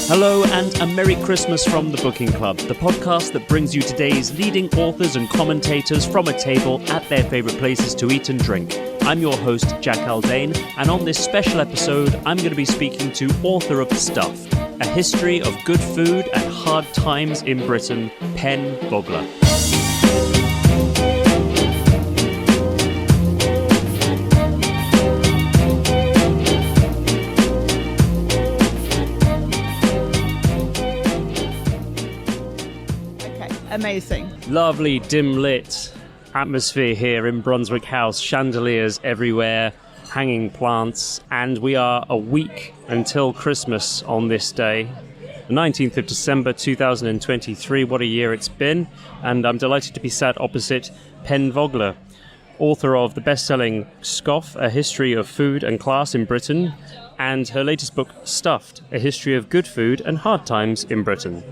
Hello and a Merry Christmas from the Booking Club, the podcast that brings you today's leading authors and commentators from a table at their favourite places to eat and drink. I'm your host, Jack Haldane, and on this special episode, I'm going to be speaking to author of Stuffed, A History of Good Food and Hard Times in Britain, Pen Vogler. Amazing. Lovely dim lit atmosphere here in Brunswick House, chandeliers everywhere, hanging plants, and we are a week until Christmas on this day, the 19th of December 2023. What a year it's been, and I'm delighted to be sat opposite Pen Vogler, author of the best-selling Scoff, A History of Food and Class in Britain, and her latest book, Stuffed, A History of Good Food and Hard Times in Britain.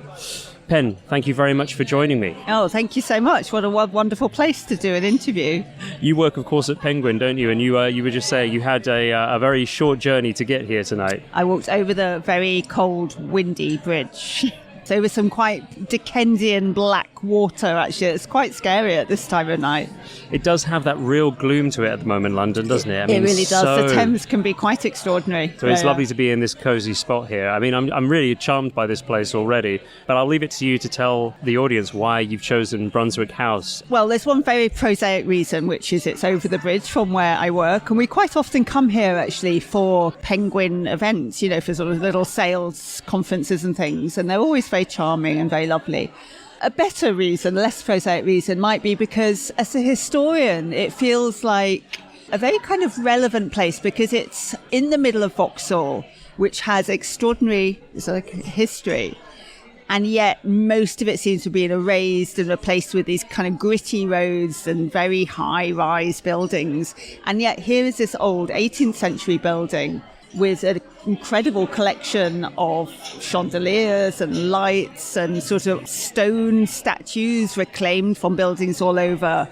Pen, thank you very much for joining me. Oh, thank you so much. What a wonderful place to do an interview. You work, of course, at Penguin, don't you? And you were just saying you had a very short journey to get here tonight. I walked over the very cold, windy bridge. So it was some quite Dickensian black water, actually. It's quite scary at this time of night. It does have that real gloom to it at the moment, London, doesn't it? It really does. The Thames can be quite extraordinary. So it's lovely to be in this cosy spot here. I mean, I'm really charmed by this place already, but I'll leave it to you to tell the audience why you've chosen Brunswick House. Well, there's one very prosaic reason, which is it's over the bridge from where I work, and we quite often come here, actually, for Penguin events, you know, for sort of little sales conferences and things, and they're always very charming and very lovely. A better reason, less prosaic reason, might be because as a historian, it feels like a very kind of relevant place because it's in the middle of Vauxhall, which has extraordinary history. And yet most of it seems to be erased and replaced with these kind of gritty roads and very high-rise buildings. And yet here is this old 18th century building with an incredible collection of chandeliers and lights and sort of stone statues reclaimed from buildings all over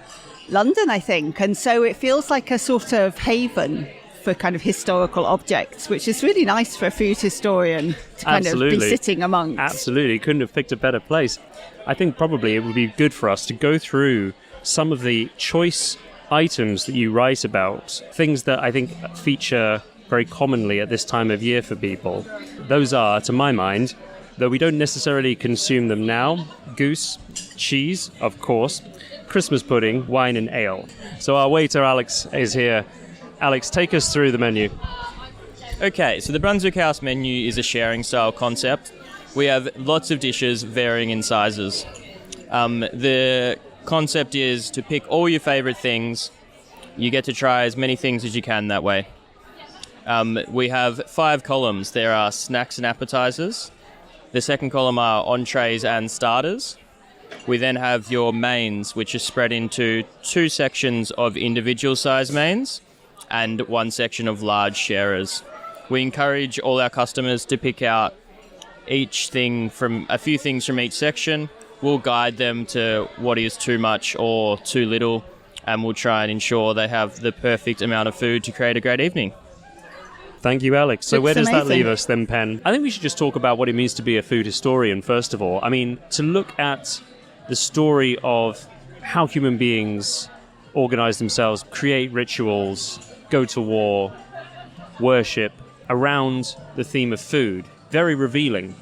London, I think. And so it feels like a sort of haven for kind of historical objects, which is really nice for a food historian to kind of be sitting amongst. Absolutely. Couldn't have picked a better place. I think probably it would be good for us to go through some of the choice items that you write about, things that I think feature very commonly at this time of year for people. Those are, to my mind, though we don't necessarily consume them now, goose, cheese, of course, Christmas pudding, wine and ale. So our waiter Alex is here. Alex, take us through the menu. Okay, so the Brunswick House menu is a sharing style concept. We have lots of dishes varying in sizes. The concept is to pick all your favourite things. You get to try as many things as you can that way. We have 5 columns. There are snacks and appetizers. The second column are entrees and starters. We then have your mains, which is spread into 2 sections of individual size mains and 1 section of large sharers. We encourage all our customers to pick out a few things from each section. We'll guide them to what is too much or too little, and we'll try and ensure they have the perfect amount of food to create a great evening. Thank you, Alex. So where does amazing. that leave us then, Pen? I think we should just talk about what it means to be a food historian, first of all. I mean, to look at the story of how human beings organize themselves, create rituals, go to war, worship around the theme of food. Very revealing.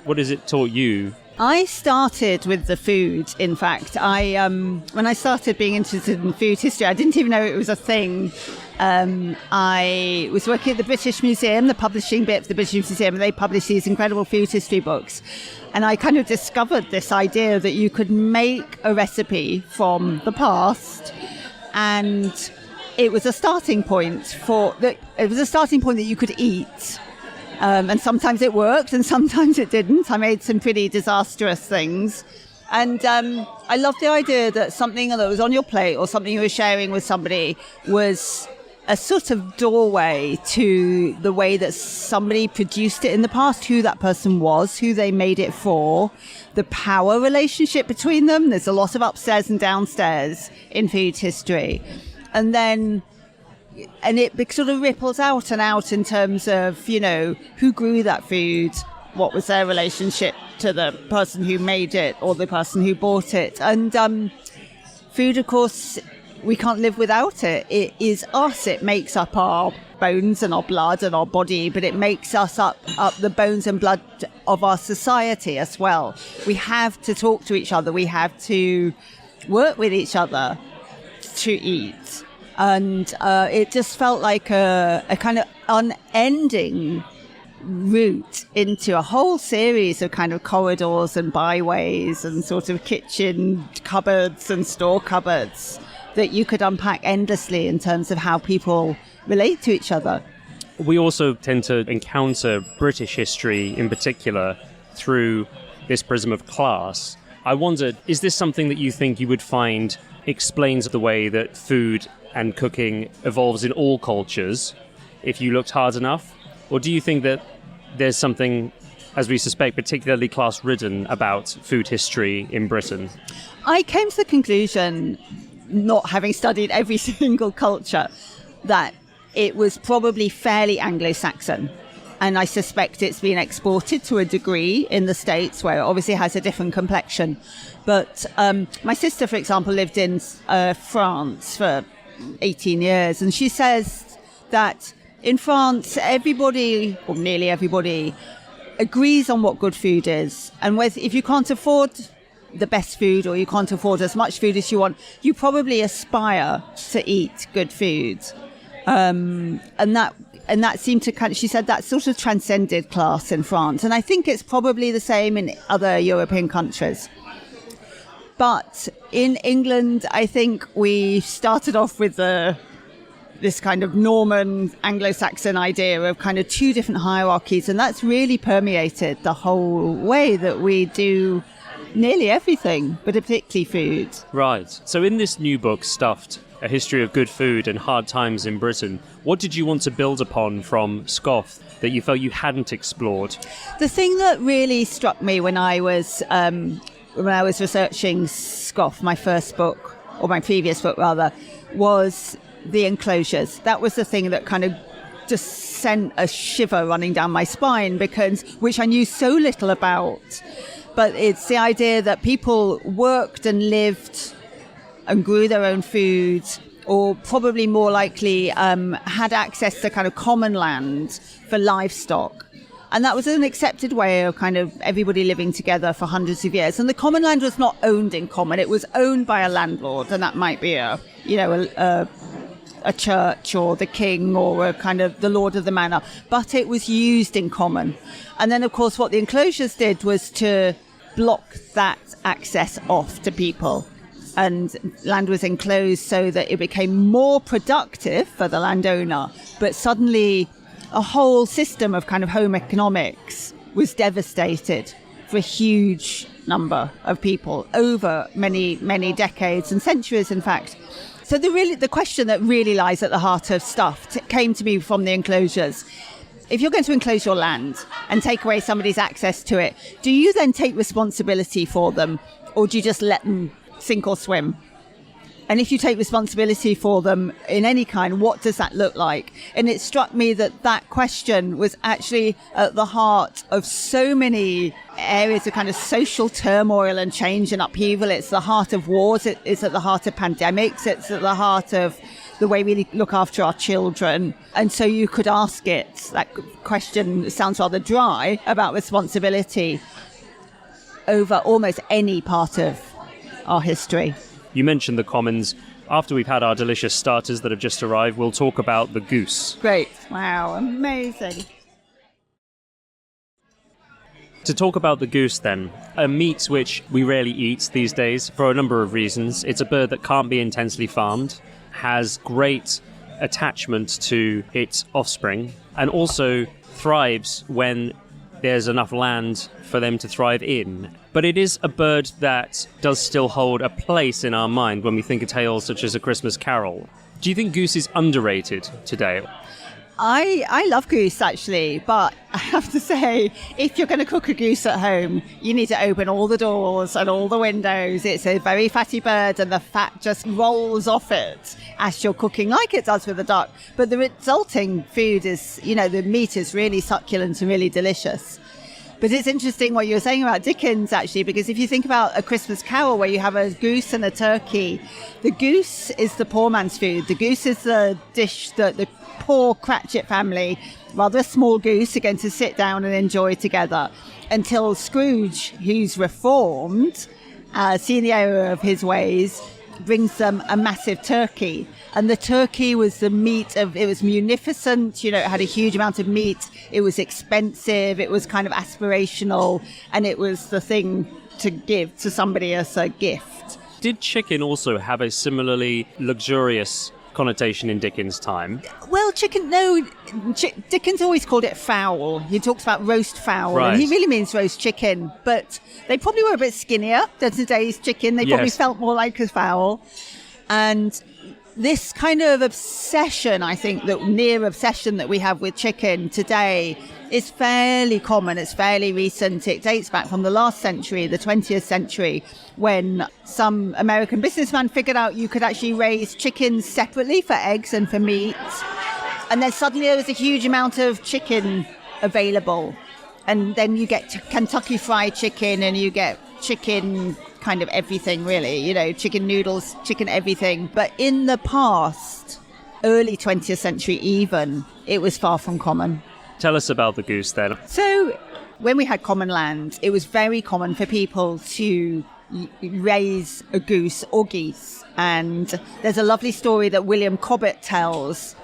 What has it taught you? I started with the food, in fact. When I started being interested in food history, I didn't even know it was a thing. I was working at the British Museum, the publishing bit of the British Museum, and they publish these incredible food history books. And I kind of discovered this idea that you could make a recipe from the past, and it was a starting point that you could eat. And sometimes it worked and sometimes it didn't. I made some pretty disastrous things. And I love the idea that something that was on your plate or something you were sharing with somebody was a sort of doorway to the way that somebody produced it in the past, who that person was, who they made it for, the power relationship between them. There's a lot of upstairs and downstairs in food history. And it sort of ripples out and out in terms of, you know, who grew that food, what was their relationship to the person who made it or the person who bought it. And food, of course, we can't live without it. It is us. It makes up our bones and our blood and our body, but it makes us up the bones and blood of our society as well. We have to talk to each other. We have to work with each other to eat. And it just felt like a kind of unending route into a whole series of kind of corridors and byways and sort of kitchen cupboards and store cupboards that you could unpack endlessly in terms of how people relate to each other. We also tend to encounter British history in particular through this prism of class. I wondered, is this something that you think you would find explains the way that food and cooking evolves in all cultures if you looked hard enough? Or do you think that there's something, as we suspect, particularly class-ridden about food history in Britain? I came to the conclusion, not having studied every single culture, that it was probably fairly Anglo-Saxon. And I suspect it's been exported to a degree in the States, where it obviously has a different complexion. But my sister, for example, lived in France for 18 years. And she says that in France, everybody, or nearly everybody, agrees on what good food is. And if you can't afford the best food or you can't afford as much food as you want, you probably aspire to eat good food. And that seemed to kind of, she said that sort of transcended class in France. And I think it's probably the same in other European countries. But in England, I think we started off with this kind of Norman Anglo-Saxon idea of kind of two different hierarchies. And that's really permeated the whole way that we do nearly everything, but particularly food. Right. So in this new book, Stuffed, A History of Good Food and Hard Times in Britain, what did you want to build upon from Scoff that you felt you hadn't explored? The thing that really struck me when I was researching Scoff, my first book, or my previous book rather, was the Enclosures. That was the thing that kind of just sent a shiver running down my spine, which I knew so little about. But it's the idea that people worked and lived and grew their own food, or probably more likely had access to kind of common land for livestock. And that was an accepted way of kind of everybody living together for hundreds of years. And the common land was not owned in common. It was owned by a landlord, and that might be a church or the king or a kind of the lord of the manor, but it was used in common. And then, of course, what the Enclosures did was to block that access off to people. And land was enclosed so that it became more productive for the landowner. But suddenly a whole system of kind of home economics was devastated for a huge number of people over many, many decades and centuries, in fact. So the question that really lies at the heart of Stuffed came to me from the Enclosures. If you're going to enclose your land and take away somebody's access to it, do you then take responsibility for them, or do you just let them sink or swim? And if you take responsibility for them in any kind, what does that look like? And it struck me that question was actually at the heart of so many areas of kind of social turmoil and change and upheaval. It's the heart of wars. It's at the heart of pandemics. It's at the heart of the way we look after our children. And so you could ask it, that question sounds rather dry, about responsibility over almost any part of our history. You mentioned the commons. After we've had our delicious starters that have just arrived, we'll talk about the goose. Great. Wow, amazing. To talk about the goose then, a meat which we rarely eat these days for a number of reasons. It's a bird that can't be intensely farmed, has great attachment to its offspring, and also thrives when there's enough land for them to thrive in. But it is a bird that does still hold a place in our mind when we think of tales such as A Christmas Carol. Do you think goose is underrated today? I love goose, actually, but I have to say, if you're going to cook a goose at home, you need to open all the doors and all the windows. It's a very fatty bird, and the fat just rolls off it as you're cooking, like it does with the duck. But the resulting food is, the meat is really succulent and really delicious. But it's interesting what you were saying about Dickens, actually, because if you think about A Christmas Carol, where you have a goose and a turkey, the goose is the poor man's food. The goose is the dish that the poor Cratchit family, rather a small goose, are going to sit down and enjoy together, until Scrooge, who's reformed, seeing the error of his ways, brings them a massive turkey. And the turkey was the meat of, it was munificent, it had a huge amount of meat. It was expensive. It was kind of aspirational. And it was the thing to give to somebody as a gift. Did chicken also have a similarly luxurious connotation in Dickens' time? Well, Dickens always called it fowl. He talks about roast fowl, right. And he really means roast chicken. But they probably were a bit skinnier than today's chicken. They probably felt more like a fowl. And this kind of obsession, I think, that near obsession that we have with chicken today is fairly common. It's fairly recent. It dates back from the last century, the 20th century, when some American businessman figured out you could actually raise chickens separately for eggs and for meat. And then suddenly there was a huge amount of chicken available. And then you get Kentucky Fried Chicken, and you get chicken kind of everything, really, chicken noodles, chicken everything. But in the past, early 20th century even, it was far from common. Tell us about the goose then. So when we had common land, it was very common for people to raise a goose or geese. And there's a lovely story that William Cobbett tells.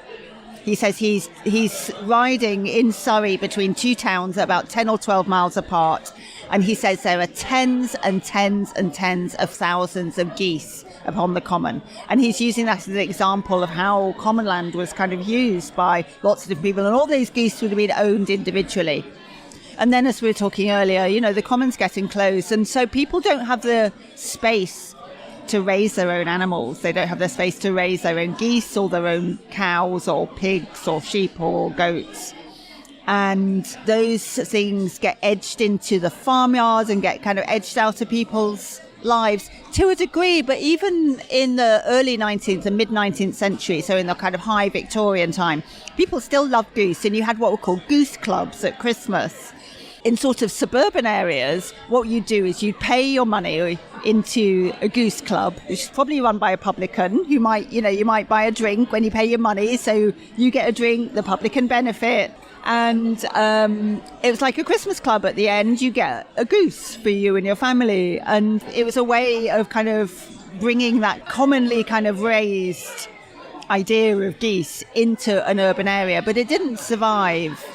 He says he's riding in Surrey between two towns about 10 or 12 miles apart. And he says there are tens and tens and tens of thousands of geese upon the common. And he's using that as an example of how common land was kind of used by lots of different people. And all these geese would have been owned individually. And then, as we were talking earlier, the common's getting closed. And so people don't have the space to raise their own animals. They don't have the space to raise their own geese or their own cows or pigs or sheep or goats. And those things get edged into the farmyards and get kind of edged out of people's lives to a degree. But even in the early 19th and mid-19th century, so in the kind of high Victorian time, people still loved goose. And you had what were called goose clubs at Christmas. In sort of suburban areas, what you do is you pay your money into a goose club, which is probably run by a publican who might, you might buy a drink when you pay your money. So you get a drink, the publican benefit. And it was like a Christmas club at the end. You get a goose for you and your family. And it was a way of kind of bringing that commonly kind of raised idea of geese into an urban area. But it didn't survive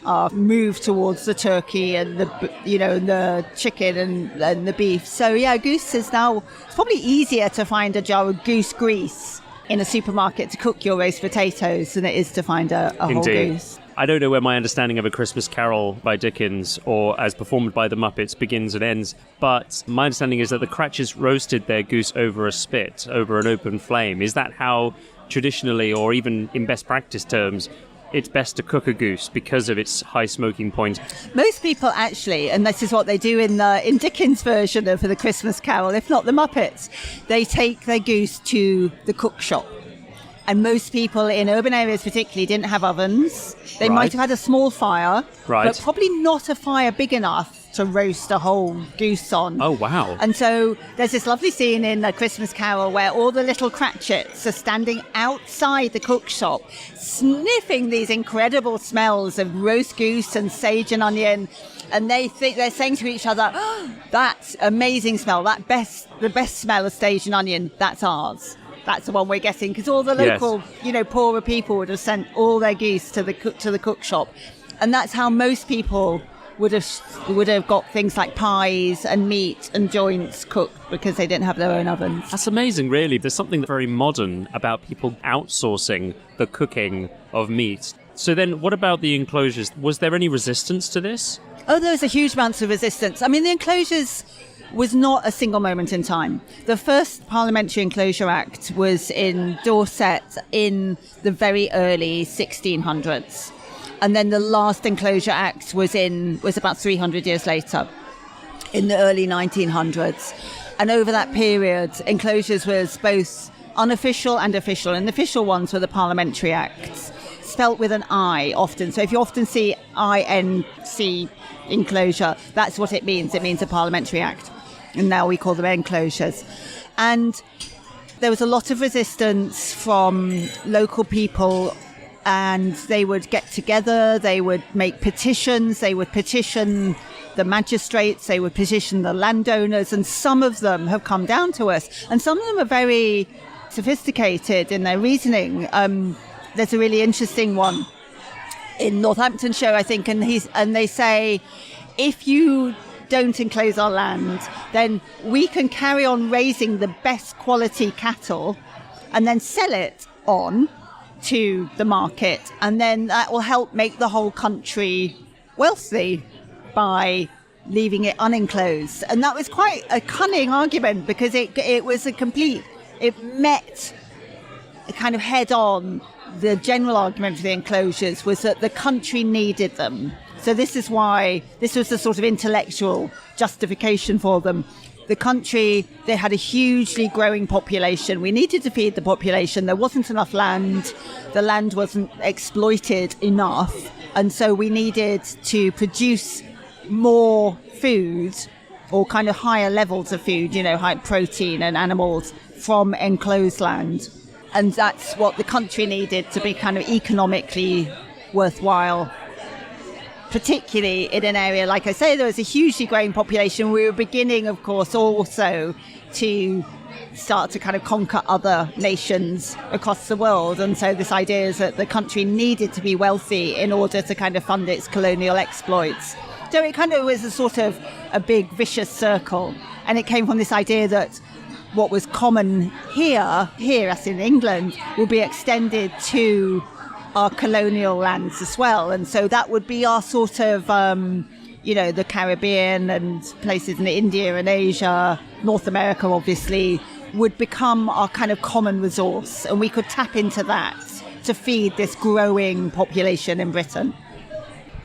our move towards the turkey and the chicken and the beef. So yeah, goose is now, it's probably easier to find a jar of goose grease in a supermarket to cook your roast potatoes than it is to find a whole goose. I don't know where my understanding of A Christmas Carol by Dickens, or as performed by the Muppets, begins and ends, but my understanding is that the Cratchits roasted their goose over a spit, over an open flame. Is that how traditionally, or even in best practice terms, it's best to cook a goose because of its high smoking point? Most people actually, and this is what they do in Dickens' version of The Christmas Carol, if not the Muppets, they take their goose to the cook shop. And most people in urban areas particularly didn't have ovens. They might have had a small fire, but probably not a fire big enough to roast a whole goose on. Oh, wow. And so there's this lovely scene in A Christmas Carol where all the little Cratchits are standing outside the cook shop, sniffing these incredible smells of roast goose and sage and onion. And they're saying to each other, oh, that amazing smell, the best smell of sage and onion, that's ours. That's the one we're getting, because all the local, poorer people would have sent all their geese to the cook shop, and that's how most people would have got things like pies and meat and joints cooked, because they didn't have their own ovens. That's amazing, really. There's something very modern about people outsourcing the cooking of meat. So then, what about the Enclosures? Was there any resistance to this? Oh, there was a huge amount of resistance. I mean, the Enclosures was not a single moment in time. The first Parliamentary Enclosure Act was in Dorset in the very early 1600s. And then the last Enclosure Act was about 300 years later, in the early 1900s. And over that period, enclosures was both unofficial and official. And the official ones were the Parliamentary Acts. spelt with an I often. So if you often see INC enclosure, that's what it means. It means a parliamentary act. And now we call them enclosures. And there was a lot of resistance from local people, and they would get together, they would make petitions, they would petition the magistrates, they would petition the landowners, and some of them have come down to us. And some of them are very sophisticated in their reasoning. There's a really interesting one in Northamptonshire, I think, and they say, if you don't enclose our land, then we can carry on raising the best quality cattle and then sell it on to the market, and then that will help make the whole country wealthy by leaving it unenclosed. And that was quite a cunning argument, because it was it met kind of head on the general argument for the enclosures was that the country needed them. So this is why this was the sort of intellectual justification for them. The country, they had a hugely growing population. We needed to feed the population. There wasn't enough land. The land wasn't exploited enough. And so we needed to produce more food, or kind of higher levels of food, high protein and animals from enclosed land. And that's what the country needed to be kind of economically worthwhile. Particularly in an area, like I say, there was a hugely growing population. We were beginning, of course, also to start to kind of conquer other nations across the world. And so this idea is that the country needed to be wealthy in order to kind of fund its colonial exploits. So it kind of was a sort of a big vicious circle. And it came from this idea that what was common here as in England, will be extended to our colonial lands as well. And so that would be our sort of, the Caribbean and places in India and Asia, North America, obviously, would become our kind of common resource. And we could tap into that to feed this growing population in Britain.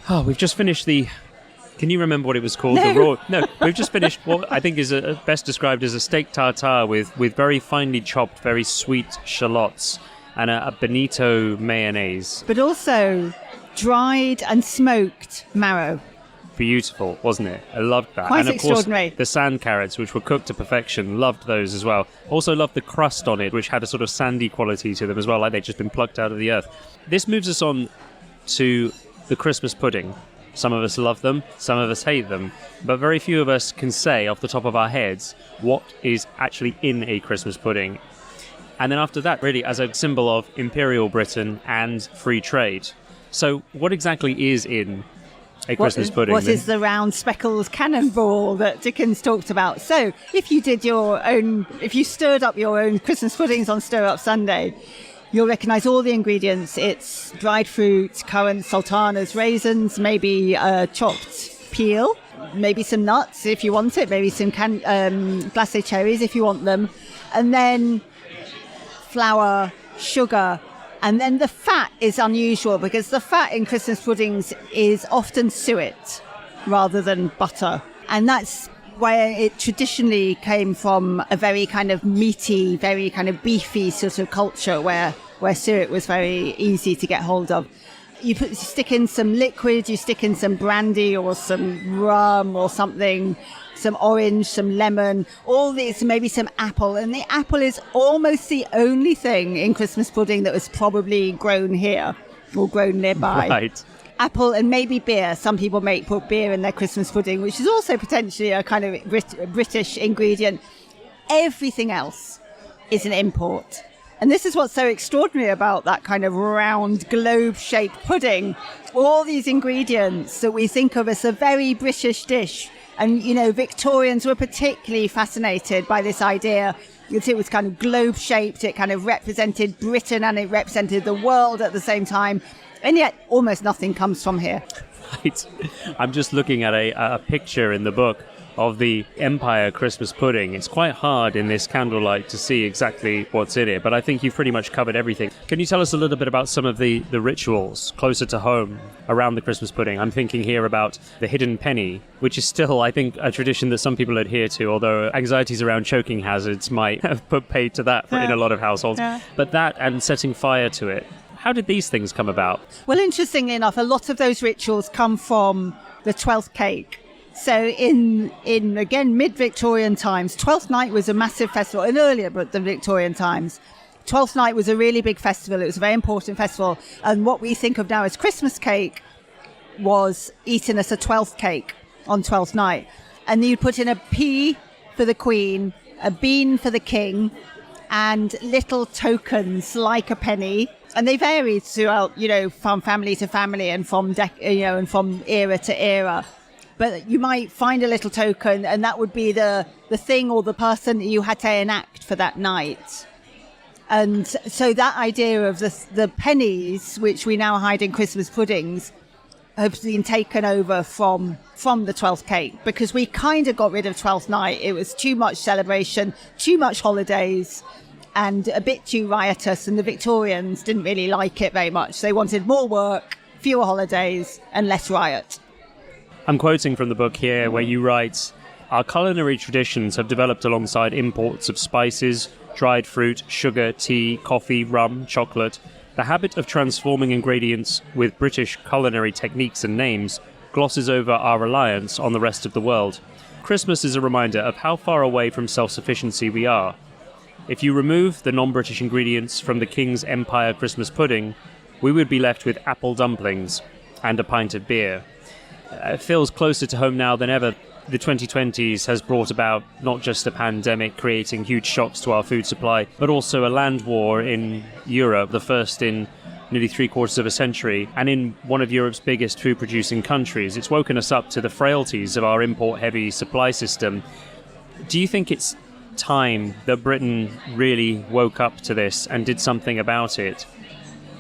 Oh, we've just finished Can you remember what it was called? No. We've just finished what I think is best described as a steak tartare with very finely chopped, very sweet shallots and a bonito mayonnaise. But also dried and smoked marrow. Beautiful, wasn't it? I loved that. Quite and of extraordinary. Course, the sand carrots, which were cooked to perfection, loved those as well. Also loved the crust on it, which had a sort of sandy quality to them as well, like they'd just been plucked out of the earth. This moves us on to the Christmas pudding. Some of us love them, some of us hate them, but very few of us can say off the top of our heads what is actually in a Christmas pudding. And then after that, really, as a symbol of imperial Britain and free trade. So what exactly is in a Christmas pudding? What is the round speckled cannonball that Dickens talked about? So if you stirred up your own Christmas puddings on Stir Up Sunday, you'll recognise all the ingredients. It's dried fruit, currants, sultanas, raisins, maybe chopped peel, maybe some nuts if you want it, maybe some glacé cherries if you want them, and then flour, sugar, and then the fat is unusual because the fat in Christmas puddings is often suet rather than butter. And that's where it traditionally came from, a very kind of meaty, very kind of beefy sort of culture where suet was very easy to get hold of. You stick in some liquid, you stick in some brandy or some rum or something, some orange, some lemon, all these, maybe some apple. And the apple is almost the only thing in Christmas pudding that was probably grown here or grown nearby. Right. Apple and maybe beer. Some people put beer in their Christmas pudding, which is also potentially a kind of British ingredient. Everything else is an import. And this is what's so extraordinary about that kind of round globe-shaped pudding. All these ingredients that we think of as a very British dish. And, Victorians were particularly fascinated by this idea. It was kind of globe-shaped. It kind of represented Britain and it represented the world at the same time. And yet almost nothing comes from here. Right. I'm just looking at a picture in the book of the Empire Christmas pudding. It's quite hard in this candlelight to see exactly what's in it, but I think you've pretty much covered everything. Can you tell us a little bit about some of the rituals closer to home around the Christmas pudding? I'm thinking here about the hidden penny, which is still, I think, a tradition that some people adhere to, although anxieties around choking hazards might have put paid to that in a lot of households. Yeah. But that and setting fire to it. How did these things come about? Well, interestingly enough, a lot of those rituals come from the 12th cake. So in again, mid-Victorian times, 12th night was a massive festival, and earlier but the Victorian times. 12th night was a really big festival. It was a very important festival. And what we think of now as Christmas cake was eaten as a 12th cake on 12th night. And you'd put in a pea for the queen, a bean for the king, and little tokens like a penny. And they varied throughout, from family to family and from era to era. But you might find a little token, and that would be the thing or the person that you had to enact for that night. And so that idea of the pennies, which we now hide in Christmas puddings, have been taken over from the 12th cake, because we kind of got rid of 12th night. It was too much celebration, too much holidays, and a bit too riotous. And the Victorians didn't really like it very much. They wanted more work, fewer holidays, and less riot. I'm quoting from the book here where you write, "Our culinary traditions have developed alongside imports of spices, dried fruit, sugar, tea, coffee, rum, chocolate. The habit of transforming ingredients with British culinary techniques and names glosses over our reliance on the rest of the world. Christmas is a reminder of how far away from self-sufficiency we are. If you remove the non-British ingredients from the King's Empire Christmas pudding, we would be left with apple dumplings and a pint of beer." It feels closer to home now than ever. The 2020s has brought about not just a pandemic creating huge shocks to our food supply, but also a land war in Europe, the first in nearly 3/4 of a century, and in one of Europe's biggest food-producing countries. It's woken us up to the frailties of our import-heavy supply system. Do you think it's time that Britain really woke up to this and did something about it?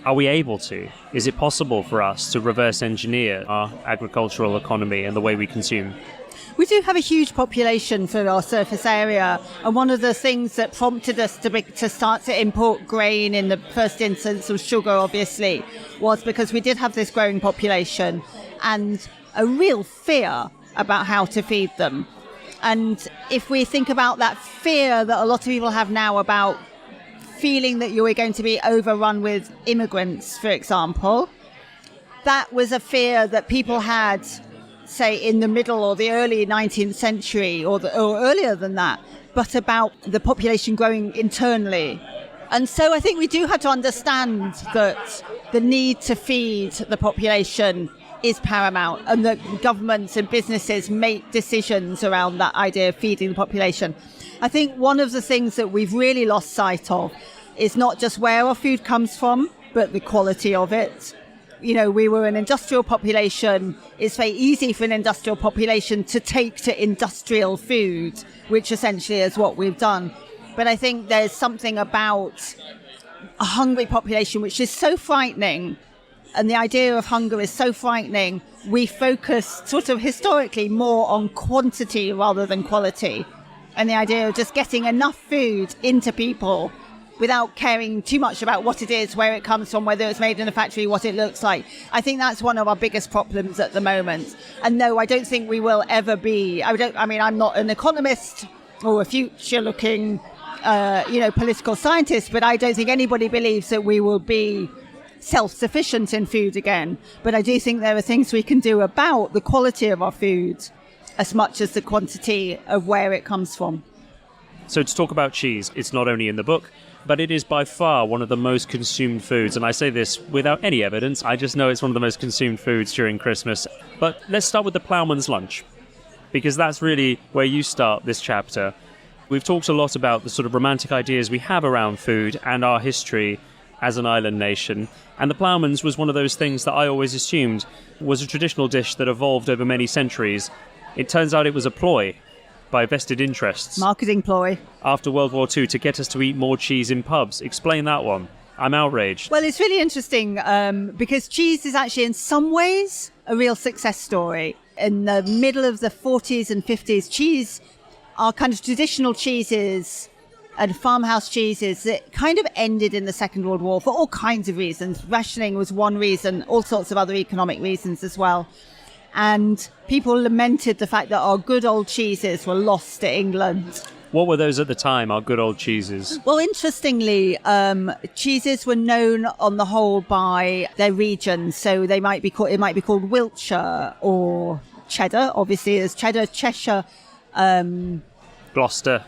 Are we able to? Is it possible for us to reverse engineer our agricultural economy and the way we consume? We do have a huge population for our surface area, and one of the things that prompted us to start to import grain in the first instance, of sugar obviously, was because we did have this growing population and a real fear about how to feed them. And if we think about that fear that a lot of people have now about feeling that you were going to be overrun with immigrants, for example, that was a fear that people had, say, in the middle or the early 19th century or earlier than that, but about the population growing internally. And so I think we do have to understand that the need to feed the population is paramount, and that governments and businesses make decisions around that idea of feeding the population. I think one of the things that we've really lost sight of is not just where our food comes from, but the quality of it. We were an industrial population. It's very easy for an industrial population to take to industrial food, which essentially is what we've done. But I think there's something about a hungry population which is so frightening, and the idea of hunger is so frightening. We focus sort of historically more on quantity rather than quality, and the idea of just getting enough food into people without caring too much about what it is, where it comes from, whether it's made in a factory, what it looks like. I think that's one of our biggest problems at the moment. And no, I don't think we will ever be. I'm not an economist or a future-looking, political scientist, but I don't think anybody believes that we will be self-sufficient in food again. But I do think there are things we can do about the quality of our food as much as the quantity of where it comes from. So to talk about cheese, it's not only in the book, but it is by far one of the most consumed foods. And I say this without any evidence. I just know it's one of the most consumed foods during Christmas. But let's start with the ploughman's lunch, because that's really where you start this chapter. We've talked a lot about the sort of romantic ideas we have around food and our history as an island nation. And the ploughman's was one of those things that I always assumed was a traditional dish that evolved over many centuries. It turns out it was a ploy by vested interests. Marketing ploy. After World War II to get us to eat more cheese in pubs. Explain that one. I'm outraged. Well, it's really interesting because cheese is actually in some ways a real success story. In the middle of the 40s and 50s, cheese, our kind of traditional cheeses and farmhouse cheeses, it kind of ended in the Second World War for all kinds of reasons. Rationing was one reason, all sorts of other economic reasons as well. And people lamented the fact that our good old cheeses were lost to England What were those at the time, our good old cheeses? Well, interestingly, cheeses were known on the whole by their region. So it might be called Wiltshire or cheddar. Obviously, there's cheddar, Cheshire, Gloucester.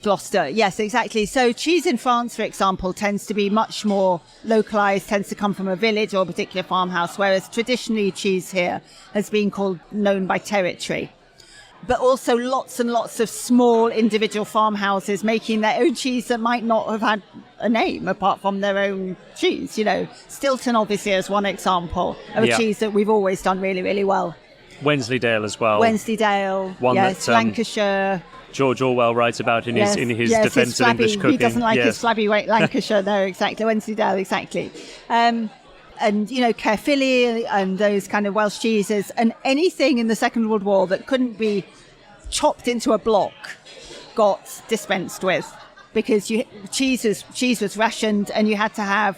Yes, exactly. So cheese in France, for example, tends to be much more localized, tends to come from a village or a particular farmhouse, whereas traditionally cheese here has been known by territory. But also lots and lots of small individual farmhouses making their own cheese that might not have had a name apart from their own cheese. Stilton obviously is one example of a cheese that we've always done really, really well. Wensleydale as well. Wensleydale, yes, Lancashire. George Orwell writes about in his defence of English cooking. He doesn't like his flabby Lancashire, no, exactly. Wensleydale, exactly. And, Caerphilly and those kind of Welsh cheeses, and anything in the Second World War that couldn't be chopped into a block got dispensed with, because cheese was rationed, and you had to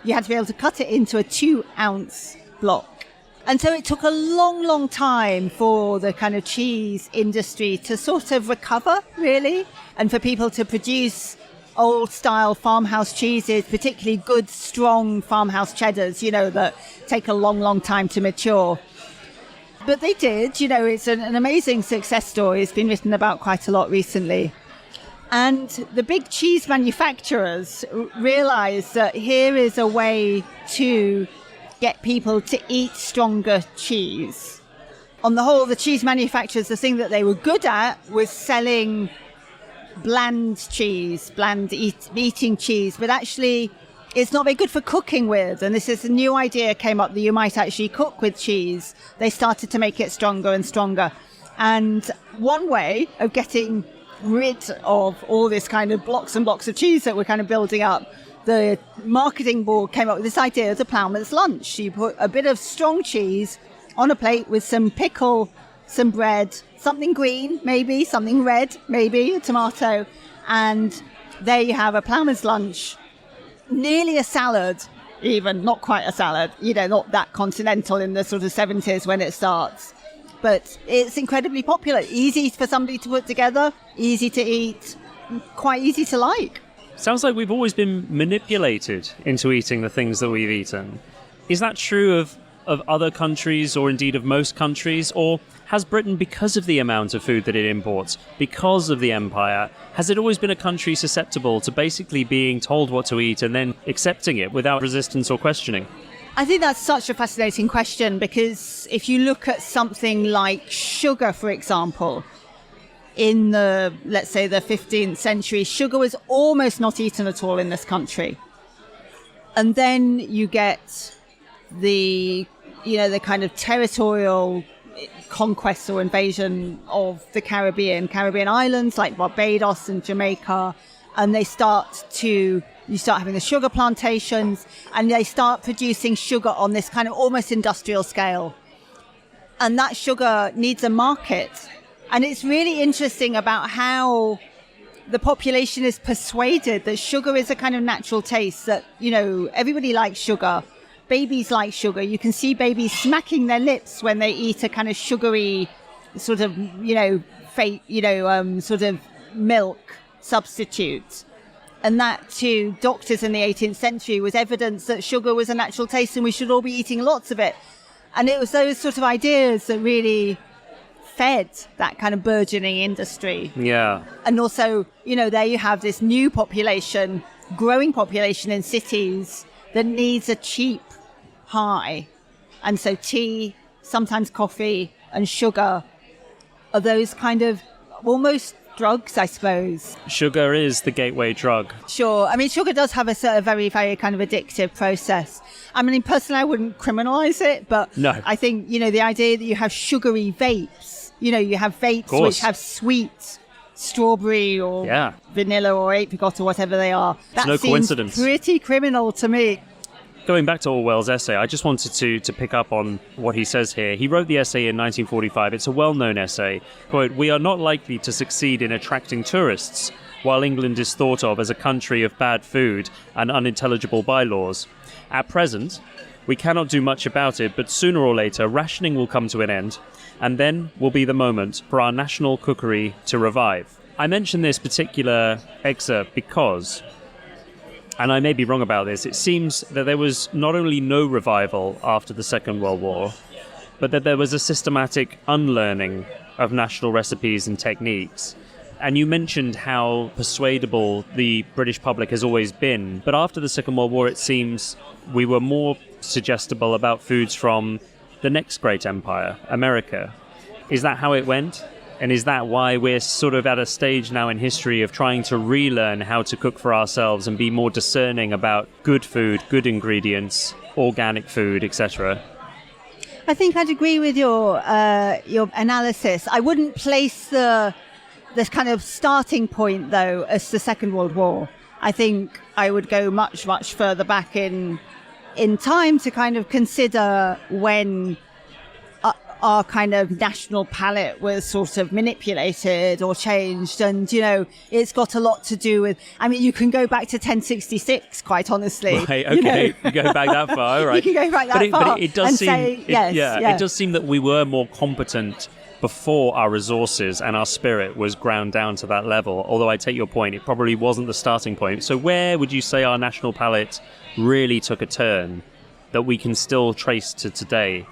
be able to cut it into a 2-ounce block. And so it took a long, long time for the kind of cheese industry to sort of recover, really, and for people to produce old-style farmhouse cheeses, particularly good, strong farmhouse cheddars, that take a long, long time to mature. But they did. It's an amazing success story. It's been written about quite a lot recently. And the big cheese manufacturers realized that here is a way to get people to eat stronger cheese. On the whole, the cheese manufacturers, the thing that they were good at was selling bland eating cheese, but actually it's not very good for cooking with. And this is a new idea came up that you might actually cook with cheese. They started to make it stronger and stronger. And one way of getting rid of all this kind of blocks and blocks of cheese that we're kind of building up, the marketing board came up with this idea of the ploughman's lunch. You put a bit of strong cheese on a plate with some pickle, some bread, something green, maybe, something red, maybe, a tomato, and there you have a ploughman's lunch, nearly a salad, even, not quite a salad, not that continental in the sort of 70s when it starts. But it's incredibly popular, easy for somebody to put together, easy to eat, quite easy to like. Sounds like we've always been manipulated into eating the things that we've eaten. Is that true of other countries, or indeed of most countries? Or has Britain, because of the amount of food that it imports, because of the empire, has it always been a country susceptible to basically being told what to eat and then accepting it without resistance or questioning? I think that's such a fascinating question, because if you look at something like sugar, for example, in let's say the 15th century, sugar was almost not eaten at all in this country. And then you get the kind of territorial conquest or invasion of the Caribbean islands like Barbados and Jamaica, and you start having the sugar plantations, and they start producing sugar on this kind of almost industrial scale. And that sugar needs a market. And it's really interesting about how the population is persuaded that sugar is a kind of natural taste, that, everybody likes sugar. Babies like sugar. You can see babies smacking their lips when they eat a kind of sugary sort of, sort of milk substitute. And that to doctors in the 18th century was evidence that sugar was a natural taste and we should all be eating lots of it. And it was those sort of ideas that really fed that kind of burgeoning industry. Yeah. And also, there you have this new population, growing population in cities that needs a cheap high. And so tea, sometimes coffee, and sugar are those kind of almost drugs, I suppose. Sugar is the gateway drug. Sure. I mean, sugar does have a very, very kind of addictive process. I mean, personally, I wouldn't criminalize it, but no. I think, the idea that you have sugary vapes, you have vapes which have sweet strawberry or vanilla or apricot or whatever they are. That no seems coincidence. Pretty criminal to me. Going back to Orwell's essay, I just wanted to pick up on what he says here. He wrote the essay in 1945. It's a well-known essay. Quote, "We are not likely to succeed in attracting tourists, while England is thought of as a country of bad food and unintelligible bylaws. At present, we cannot do much about it, but sooner or later, rationing will come to an end, and then will be the moment for our national cookery to revive." I mention this particular excerpt because, and I may be wrong about this, it seems that there was not only no revival after the Second World War, but that there was a systematic unlearning of national recipes and techniques. And you mentioned how persuadable the British public has always been. But after the Second World War, it seems we were more suggestible about foods from the next great empire, America. Is that how it went? And is that why we're sort of at a stage now in history of trying to relearn how to cook for ourselves and be more discerning about good food, good ingredients, organic food, etc.? I think I'd agree with your analysis. I wouldn't place this kind of starting point, though, as the Second World War. I think I would go much, much further back in time to kind of consider when our kind of national palate was sort of manipulated or changed. And, you know, it's got a lot to do with, I mean, you can go back to 1066, quite honestly. Right, okay, you go back that far, right. You can go back that far. But it does and seem, say, it does seem that we were more competent before our resources and our spirit was ground down to that level. Although I take your point, it probably wasn't the starting point. So where would you say our national palate really took a turn that we can still trace to today?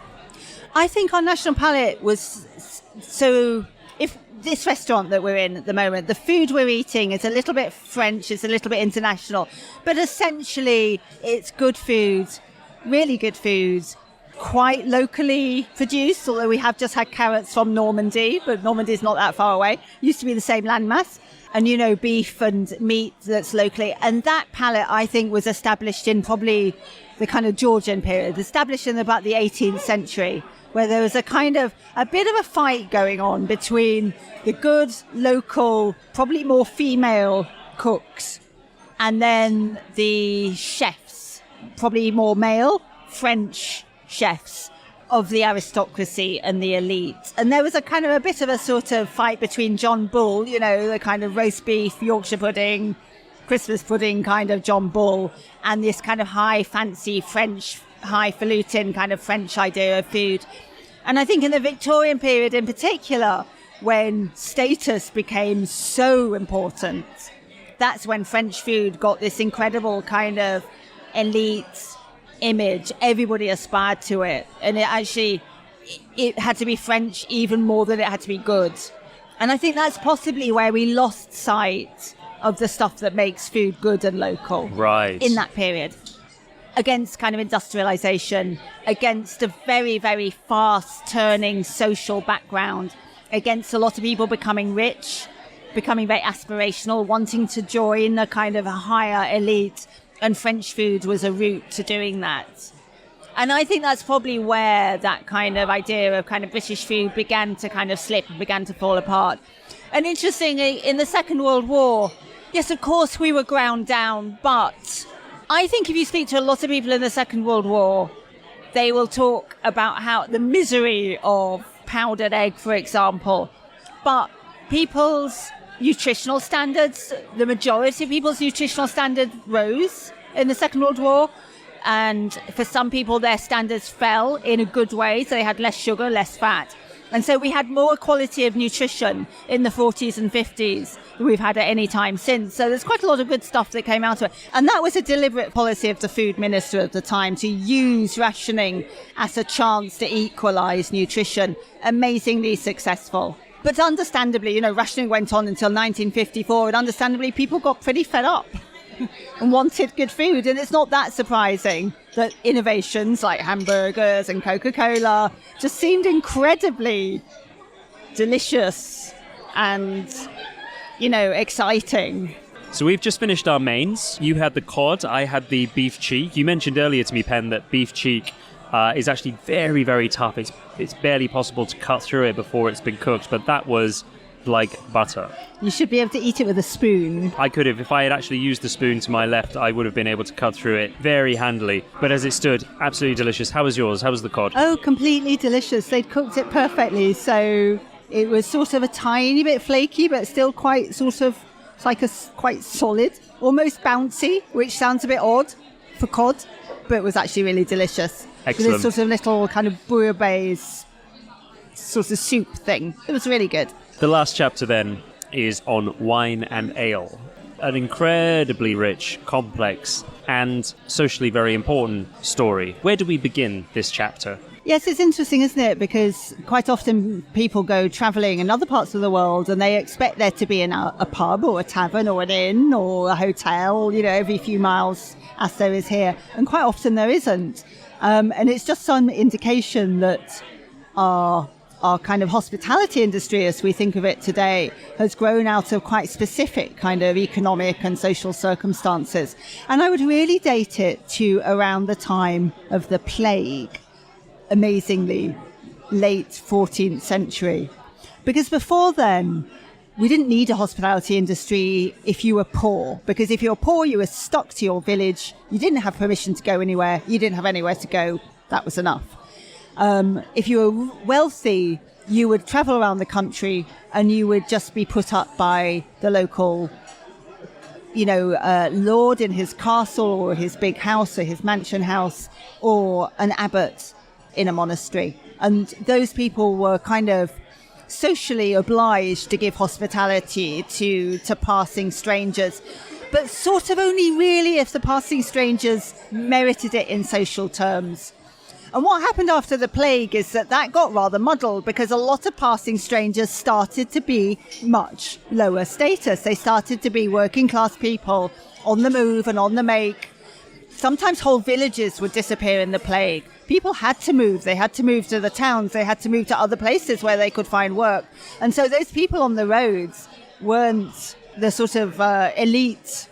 I think our national palate was, so if this restaurant that we're in at the moment, the food we're eating is a little bit French, it's a little bit international, but essentially it's good food, really good food, quite locally produced, although we have just had carrots from Normandy, but Normandy's not that far away. Used to be the same landmass. And, you know, beef and meat that's locally. And that palate, I think, was established in probably the kind of Georgian period, established in about the 18th century, where there was a kind of a bit of a fight going on between the good local, probably more female cooks, and then the chefs, probably more male French chefs of the aristocracy and the elite. And there was a kind of a bit of a sort of fight between John Bull, you know, the kind of roast beef, Yorkshire pudding, Christmas pudding kind of John Bull, and this kind of high fancy French, highfalutin kind of French idea of food. And I think in the Victorian period in particular, when status became so important, that's when French food got this incredible kind of elite image. Everybody aspired to it, and it had to be French even more than it had to be good. And I think that's possibly where we lost sight of the stuff that makes food good and local, right, in that period, against kind of industrialization, against a very, very fast turning social background, against a lot of people becoming rich, becoming very aspirational, wanting to join a kind of a higher elite. And French food was a route to doing that. And I think that's probably where that kind of idea of kind of British food began to kind of slip and began to fall apart. And interestingly, in the Second World War, yes, of course, we were ground down. But I think if you speak to a lot of people in the Second World War, they will talk about how the misery of powdered egg, for example. But people's nutritional standards, the majority of people's nutritional standards rose in the Second World War, and for some people their standards fell in a good way, so they had less sugar, less fat, and so we had more quality of nutrition in the 40s and 50s than we've had at any time since. So there's quite a lot of good stuff that came out of it, and that was a deliberate policy of the food minister at the time, to use rationing as a chance to equalise nutrition. Amazingly successful. But understandably, you know, rationing went on until 1954, and understandably people got pretty fed up and wanted good food. And it's not that surprising that innovations like hamburgers and Coca-Cola just seemed incredibly delicious and, you know, exciting. So we've just finished our mains. You had the cod, I had the beef cheek. You mentioned earlier to me, Pen, that beef cheek is actually very, very tough. It's barely possible to cut through it before it's been cooked, but that was like butter. You should be able to eat it with a spoon. I could have. If I had actually used the spoon to my left, I would have been able to cut through it very handily. But as it stood, absolutely delicious. How was yours? How was the cod? Oh, completely delicious. They'd cooked it perfectly. So it was sort of a tiny bit flaky, but still quite sort of, it's like quite solid, almost bouncy, which sounds a bit odd for cod, but it was actually really delicious. Excellent. With this sort of little kind of bouillabaisse sort of soup thing. It was really good. The last chapter then, is on wine and ale. An incredibly rich, complex, and socially very important story. Where do we begin this chapter? Yes, it's interesting, isn't it? Because quite often people go travelling in other parts of the world and they expect there to be a pub or a tavern or an inn or a hotel, every few miles, as there is here. And quite often there isn't. And it's just some indication that our kind of hospitality industry, as we think of it today, has grown out of quite specific kind of economic and social circumstances. And I would really date it to around the time of the plague, amazingly, late 14th century. Because before then, we didn't need a hospitality industry if you were poor. Because if you were poor, you were stuck to your village. You didn't have permission to go anywhere. You didn't have anywhere to go. That was enough. If you were wealthy, you would travel around the country and you would just be put up by the local, lord in his castle or his big house or his mansion house, or an abbot in a monastery. And those people were kind of socially obliged to give hospitality to passing strangers, but sort of only really if the passing strangers merited it in social terms. And what happened after the plague is that got rather muddled, because a lot of passing strangers started to be much lower status. They started to be working class people on the move and on the make. Sometimes whole villages would disappear in the plague. People had to move. They had to move to the towns. They had to move to other places where they could find work. And so those people on the roads weren't the sort of elite,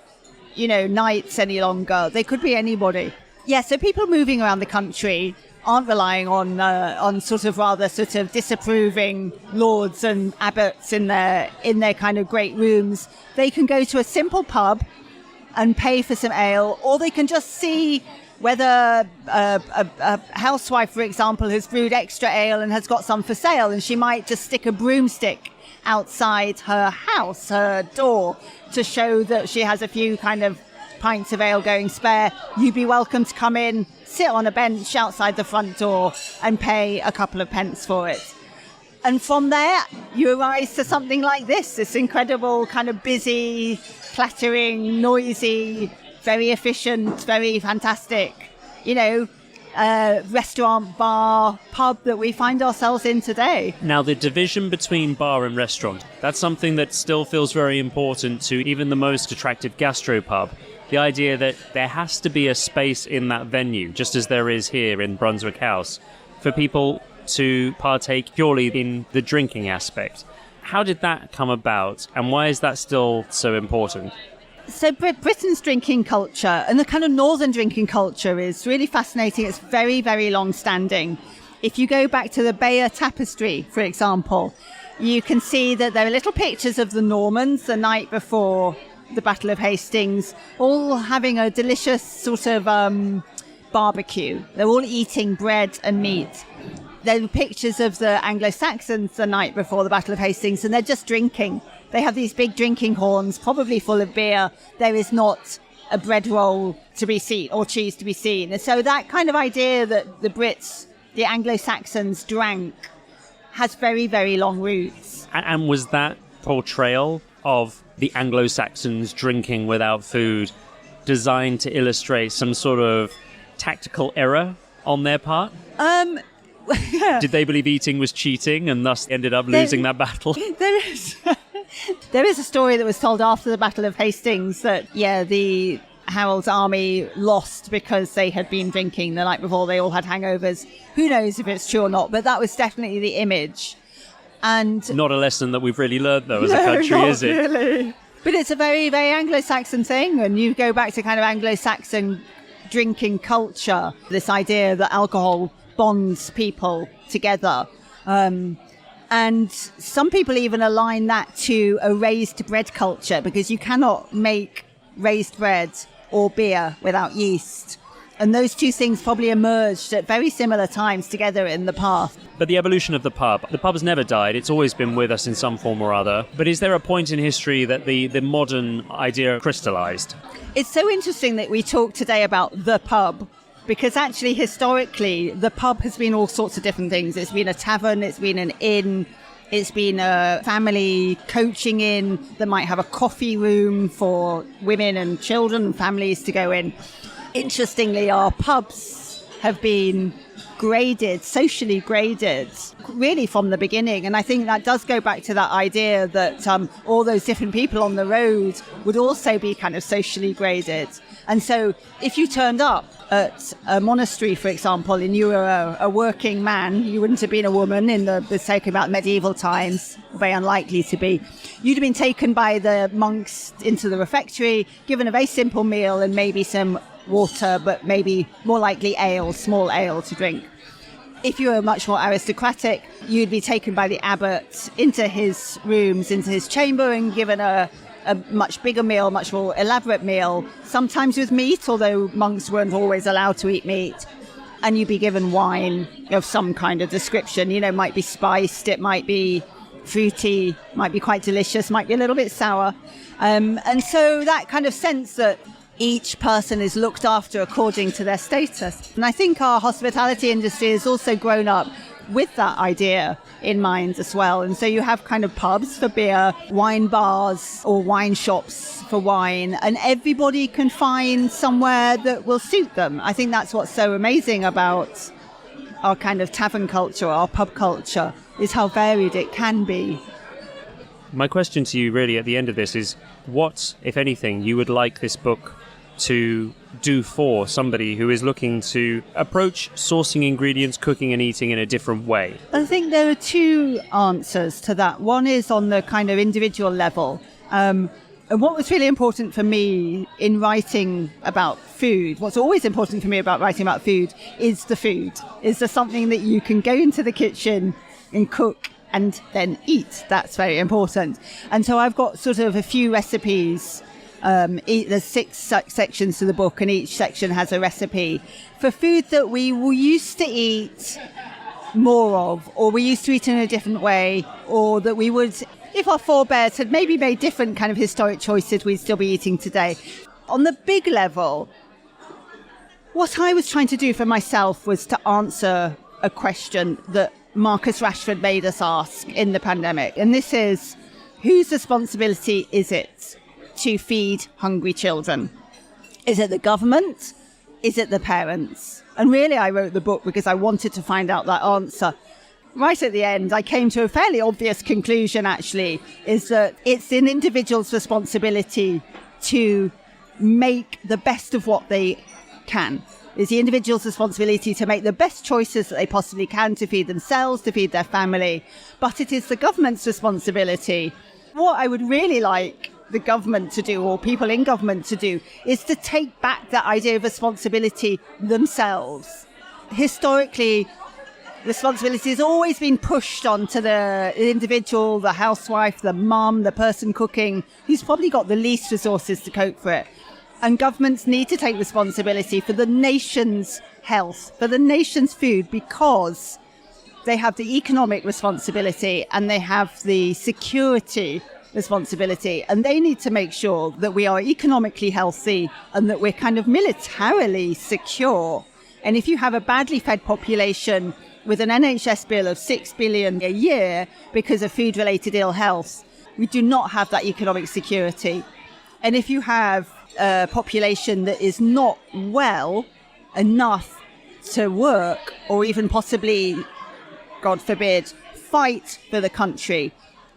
knights any longer. They could be anybody. Yeah, so people moving around the country aren't relying on sort of disapproving lords and abbots in their kind of great rooms. They can go to a simple pub and pay for some ale, or they can just see whether a housewife, for example, has brewed extra ale and has got some for sale, and she might just stick a broomstick outside her house, her door, to show that she has a few kind of pints of ale going spare. You'd be welcome to come in, sit on a bench outside the front door and pay a couple of pence for it. And from there, you arise to something like this incredible kind of busy, clattering, noisy, very efficient, very fantastic, restaurant, bar, pub that we find ourselves in today. Now, the division between bar and restaurant, that's something that still feels very important to even the most attractive gastropub. The idea that there has to be a space in that venue, just as there is here in Brunswick House, for people to partake purely in the drinking aspect. How did that come about, and why is that still so important? So Britain's drinking culture and the kind of northern drinking culture is really fascinating. It's very, very long-standing. If you go back to the Bayeux Tapestry, for example, you can see that there are little pictures of the Normans the night before the Battle of Hastings, all having a delicious sort of barbecue. They're all eating bread and meat. There are pictures of the Anglo-Saxons the night before the Battle of Hastings, and they're just drinking. They have these big drinking horns, probably full of beer. There is not a bread roll to be seen or cheese to be seen. And so that kind of idea that the Brits, the Anglo-Saxons, drank has very, very long roots. And was that portrayal of the Anglo-Saxons drinking without food designed to illustrate some sort of tactical error on their part? Did they believe eating was cheating and thus ended up losing that battle? There is a story that was told after the Battle of Hastings that, the Harold's army lost because they had been drinking the night before. They all had hangovers. Who knows if it's true or not, but that was definitely the image. And not a lesson that we've really learned, though, as a country, is it? Really. But it's a very, very Anglo-Saxon thing, and you go back to kind of Anglo-Saxon drinking culture, this idea that alcohol bonds people together. And some people even align that to a raised bread culture, because you cannot make raised bread or beer without yeast. And those two things probably emerged at very similar times together in the past. But the evolution of the pub's never died. It's always been with us in some form or other. But is there a point in history that the modern idea crystallized? It's so interesting that we talk today about the pub, because actually historically the pub has been all sorts of different things. It's been a tavern, it's been an inn, It's been a family coaching in that might have a coffee room for women and children and families to go in. Interestingly, our pubs have been graded, socially graded, really from the beginning. And I think that does go back to that idea that all those different people on the road would also be kind of socially graded. And so if you turned up at a monastery, for example, and you were a working man, you wouldn't have been a woman in the talking about medieval times, very unlikely to be. You'd have been taken by the monks into the refectory, given a very simple meal and maybe some water, but maybe more likely ale, small ale to drink. If you were much more aristocratic, you'd be taken by the abbot into his rooms, into his chamber, and given a much bigger meal, much more elaborate meal, sometimes with meat, although monks weren't always allowed to eat meat. And you'd be given wine of some kind of description, might be spiced, it might be fruity, might be quite delicious, might be a little bit sour. And so that kind of sense that each person is looked after according to their status. And I think our hospitality industry has also grown up with that idea in mind as well. And so you have kind of pubs for beer, wine bars or wine shops for wine, and everybody can find somewhere that will suit them. I think that's what's so amazing about our kind of tavern culture, our pub culture, is how varied it can be. My question to you really at the end of this is, what, if anything, you would like this book to do for somebody who is looking to approach sourcing ingredients, cooking and eating in a different way? I think there are two answers to that. One is on the kind of individual level. And what was really important for me in writing about food, what's always important for me about writing about food, is the food. Is there something that you can go into the kitchen and cook and then eat? That's very important. And so I've got sort of a few recipes. There's 6 sections to the book, and each section has a recipe for food that we used to eat more of, or we used to eat in a different way, or that we would, if our forebears had maybe made different kind of historic choices, we'd still be eating today. On the big level, what I was trying to do for myself was to answer a question that Marcus Rashford made us ask in the pandemic. And this is, whose responsibility is it to feed hungry children? Is it the government? Is it the parents? And really, I wrote the book because I wanted to find out that answer. Right at the end, I came to a fairly obvious conclusion, actually, is that it's an individual's responsibility to make the best of what they can. It's the individual's responsibility to make the best choices that they possibly can to feed themselves, to feed their family. But it is the government's responsibility. What I would really like the government to do, or people in government to do, is to take back that idea of responsibility themselves. Historically, responsibility has always been pushed onto the individual, the housewife, the mum, the person cooking, who's probably got the least resources to cope for it. And governments need to take responsibility for the nation's health, for the nation's food, because they have the economic responsibility and they have the security responsibility, and they need to make sure that we are economically healthy and that we're kind of militarily secure. And if you have a badly fed population with an NHS bill of $6 billion a year because of food-related ill health, we do not have that economic security. And if you have a population that is not well enough to work or even possibly, God forbid, fight for the country,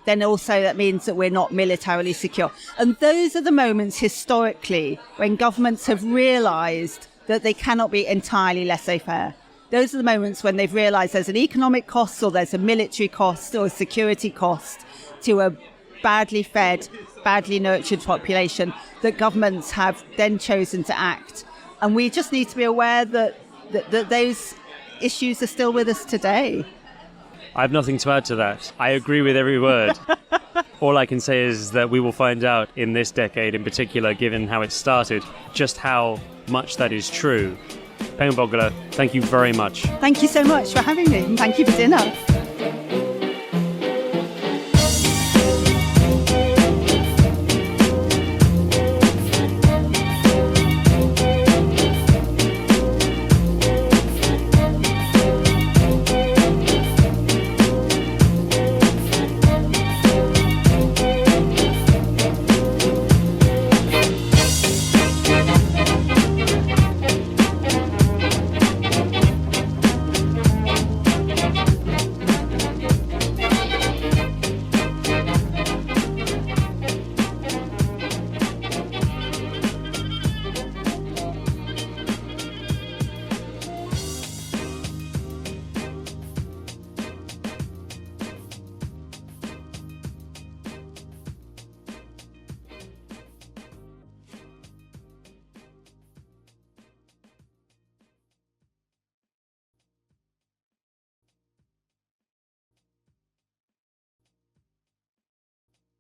then also that means that we're not militarily secure. And those are the moments historically when governments have realised that they cannot be entirely laissez-faire. Those are the moments when they've realised there's an economic cost, or there's a military cost, or a security cost to a badly fed, badly nurtured population, that governments have then chosen to act. And we just need to be aware that those issues are still with us today. I have nothing to add to that. I agree with every word. All I can say is that we will find out in this decade in particular, given how it started, just how much that is true. Vogler, thank you very much. Thank you so much for having me, and thank you for dinner.